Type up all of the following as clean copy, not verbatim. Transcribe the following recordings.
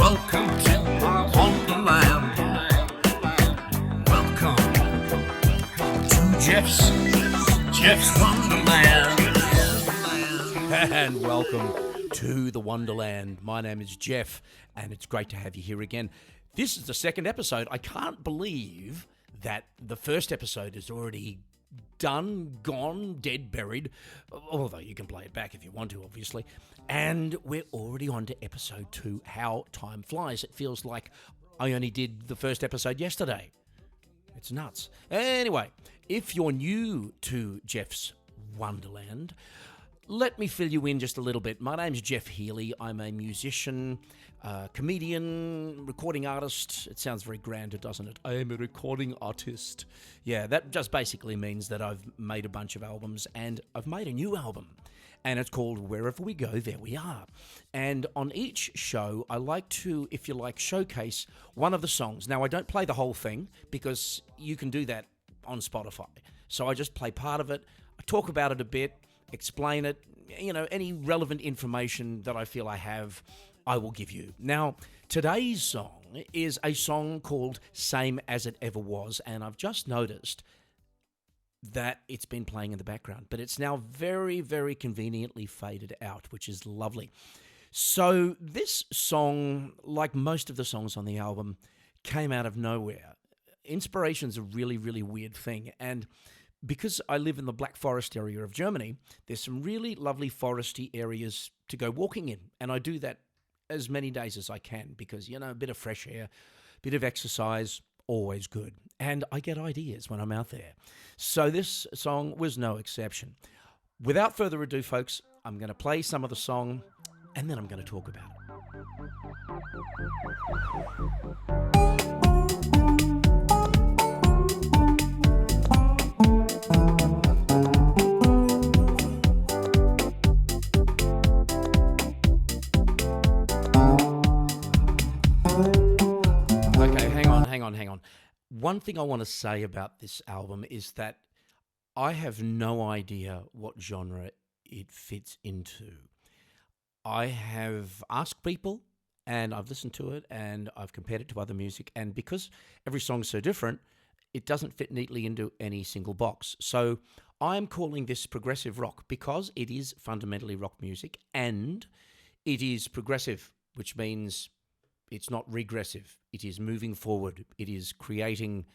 Welcome to Wonderland. Welcome to Geoff's Wonderland. And welcome to the Wonderland. My name is Geoff, and it's great to have you here again. This is the second episode. I can't believe that the first episode is already done, gone, dead, buried, although you can play it back if you want to, obviously. And we're already on to episode 2. How time flies. It feels like I only did the first episode yesterday. It's nuts. Anyway, if you're new to Geoff's Wonderland, let me fill you in just a little bit. My name's Geoff Healey. I'm a musician, comedian, recording artist. It sounds very grand, doesn't it? I am a recording artist. Yeah, that just basically means that I've made a bunch of albums, and I've made a new album. And it's called Wherever We Go, There We Are. And on each show, I like to, if you like, showcase one of the songs. Now, I don't play the whole thing because you can do that on Spotify. So I just play part of it. I talk about it a bit, explain it, any relevant information that I feel I have, I will give you. Now, today's song is a song called Same As It Ever Was, and I've just noticed that it's been playing in the background, but it's now very, very conveniently faded out, which is lovely. So this song, like most of the songs on the album, came out of nowhere. Inspiration's a really, really weird thing, and because I live in the Black Forest area of Germany, there's some really lovely foresty areas to go walking in, and I do that as many days as I can because, a bit of fresh air, a bit of exercise, always good. And I get ideas when I'm out there. So this song was no exception. Without further ado, folks, I'm going to play some of the song and then I'm going to talk about it. Hang on. One thing I want to say about this album is that I have no idea what genre it fits into. I have asked people and I've listened to it and I've compared it to other music, and because every song's so different, it doesn't fit neatly into any single box. So I'm calling this progressive rock because it is fundamentally rock music and it is progressive, which means it's not regressive. It is moving forward. It is creating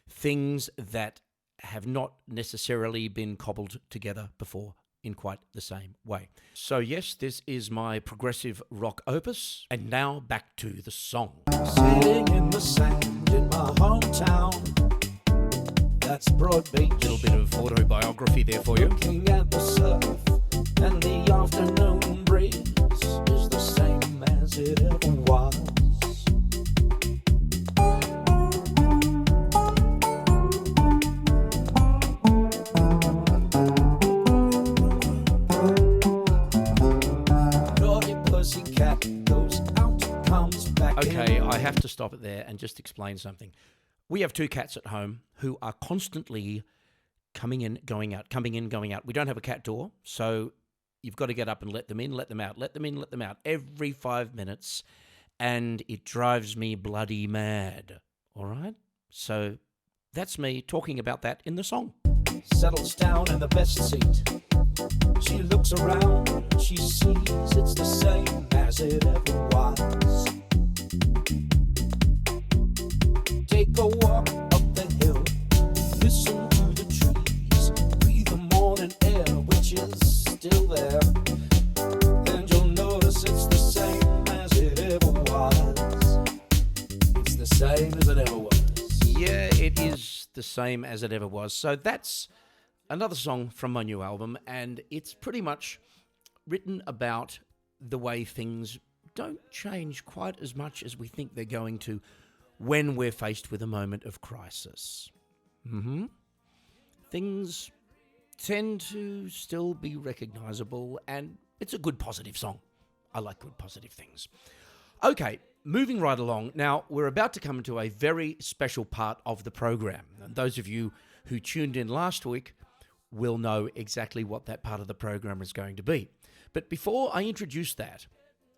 things that have not necessarily been cobbled together before in quite the same way. So yes, this is my progressive rock opus. And now back to the song. Sitting in the sand in my hometown. That's Broadbeach. A little bit of autobiography there for you. Looking at the surf and the afternoon breeze is the same as it ever was. Okay, I have to stop it there and just explain something. We have 2 cats at home who are constantly coming in, going out, coming in, going out. We don't have a cat door, so you've got to get up and let them in, let them out, let them in, let them out every 5 minutes, and it drives me bloody mad, all right? So that's me talking about that in the song. Settles down in the best seat. She looks around, she sees it's the same as it ever was. Take a walk up the hill, listen to the trees, breathe the morning air, which is still there. And you'll notice it's the same as it ever was. It's the same as it ever was. Yeah, it is the same as it ever was. So that's another song from my new album, and it's pretty much written about the way things don't change quite as much as we think they're going to when we're faced with a moment of crisis. Things tend to still be recognizable, and it's a good positive song. I like good positive things. Okay, moving right along. Now, we're about to come into a very special part of the program. And those of you who tuned in last week will know exactly what that part of the program is going to be. But before I introduce that,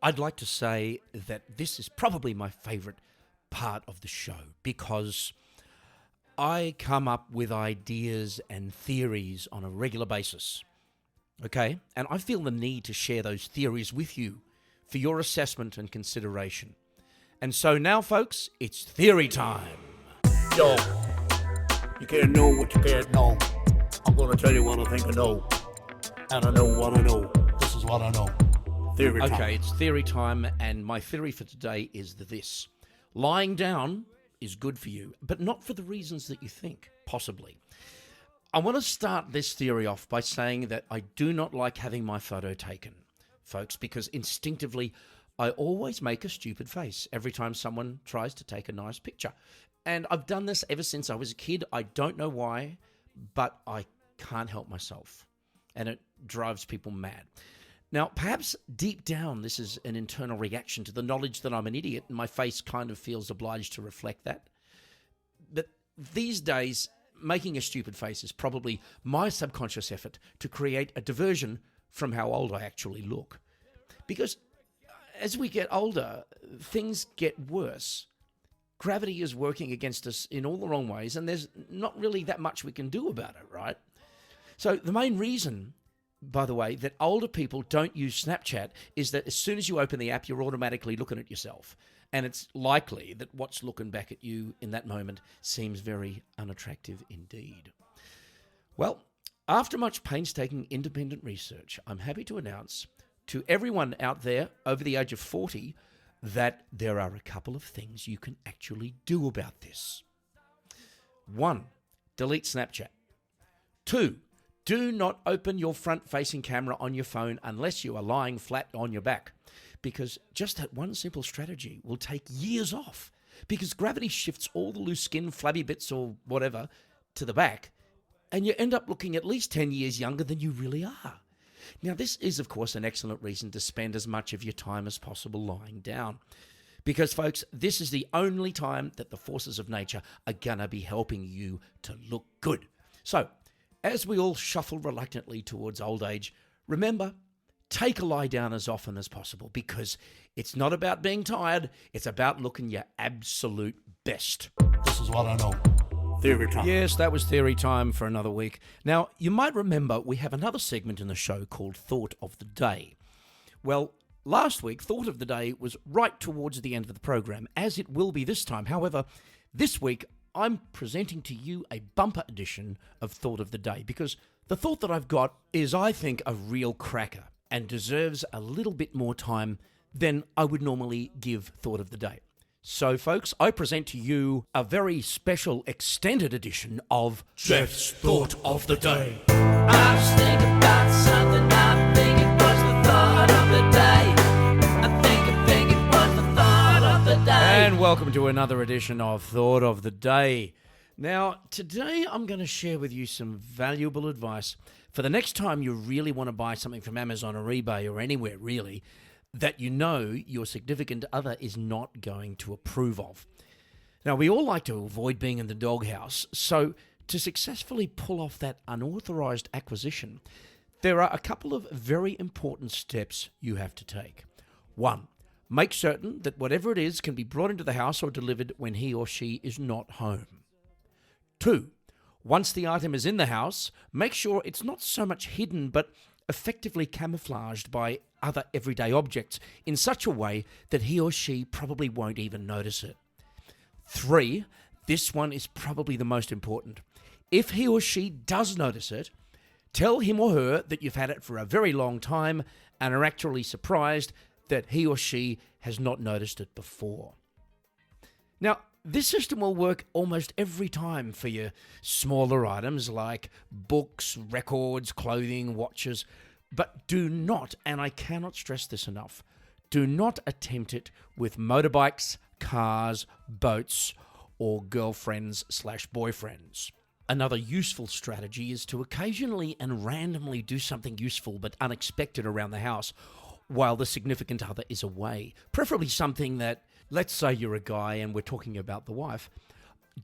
I'd like to say that this is probably my favourite part of the show because I come up with ideas and theories on a regular basis. Okay? And I feel the need to share those theories with you for your assessment and consideration. And so now, folks, it's theory time. Yo, you can't know what you can't know. I'm gonna tell you what I think I know. And I know what I know. This is what I know. Theory time. Okay, it's theory time, and my theory for today is this. Lying down is good for you, but not for the reasons that you think, possibly. I want to start this theory off by saying that I do not like having my photo taken, folks, because instinctively I always make a stupid face every time someone tries to take a nice picture. And I've done this ever since I was a kid. I don't know why, but I can't help myself. And it drives people mad. Now, perhaps deep down, this is an internal reaction to the knowledge that I'm an idiot, and my face kind of feels obliged to reflect that. But these days, making a stupid face is probably my subconscious effort to create a diversion from how old I actually look. Because as we get older, things get worse. Gravity is working against us in all the wrong ways, and there's not really that much we can do about it, right? So the main reason, by the way, that older people don't use Snapchat is that as soon as you open the app, you're automatically looking at yourself. And it's likely that what's looking back at you in that moment seems very unattractive indeed. Well, after much painstaking independent research, I'm happy to announce to everyone out there over the age of 40 that there are a couple of things you can actually do about this. 1. Delete Snapchat. 2. Do not open your front-facing camera on your phone unless you are lying flat on your back, because just that one simple strategy will take years off, because gravity shifts all the loose skin, flabby bits or whatever to the back, and you end up looking at least 10 years younger than you really are. Now, this is, of course, an excellent reason to spend as much of your time as possible lying down, because, folks, this is the only time that the forces of nature are going to be helping you to look good. So, as we all shuffle reluctantly towards old age, remember, take a lie down as often as possible, because it's not about being tired, it's about looking your absolute best. This is what I know. Theory time. Yes, that was theory time for another week. Now, you might remember we have another segment in the show called Thought of the Day. Well, last week, Thought of the Day was right towards the end of the program, as it will be this time. However, this week, I'm presenting to you a bumper edition of Thought of the Day, because the thought that I've got is, I think, a real cracker and deserves a little bit more time than I would normally give Thought of the Day. So, folks, I present to you a very special extended edition of Geoff's Thought of the Day. I was thinking about something, I think it was the thought of the day. I think it was the thought of the day. And welcome to another edition of Thought of the Day. Now, today I'm going to share with you some valuable advice for the next time you really want to buy something from Amazon or eBay or anywhere really that you know your significant other is not going to approve of. Now, we all like to avoid being in the doghouse, so to successfully pull off that unauthorized acquisition, there are a couple of very important steps you have to take. 1. Make certain that whatever it is can be brought into the house or delivered when he or she is not home. 2. Once the item is in the house, make sure it's not so much hidden but effectively camouflaged by other everyday objects in such a way that he or she probably won't even notice it. 3. This one is probably the most important. If he or she does notice it, tell him or her that you've had it for a very long time and are actually surprised that he or she has not noticed it before. Now, this system will work almost every time for your smaller items like books, records, clothing, watches, but do not, and I cannot stress this enough, do not attempt it with motorbikes, cars, boats, or girlfriends/boyfriends. Another useful strategy is to occasionally and randomly do something useful but unexpected around the house while the significant other is away. Preferably something that, let's say you're a guy and we're talking about the wife,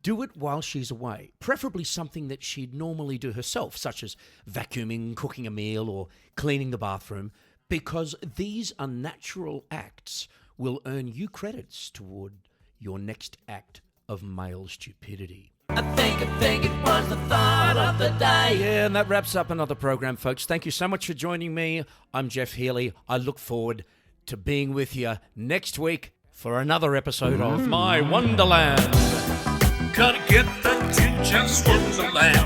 do it while she's away. Preferably something that she'd normally do herself, such as vacuuming, cooking a meal, or cleaning the bathroom, because these unnatural acts will earn you credits toward your next act of male stupidity. I think it was the thought of the day. Yeah, and that wraps up another program, folks. Thank you so much for joining me. I'm Geoff Healey. I look forward to being with you next week for another episode of My Wonderland. Gotta get back to Geoff's Wonderland.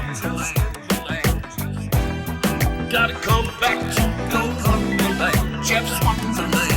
Gotta come back to the Wonderland. Geoff's Wonderland.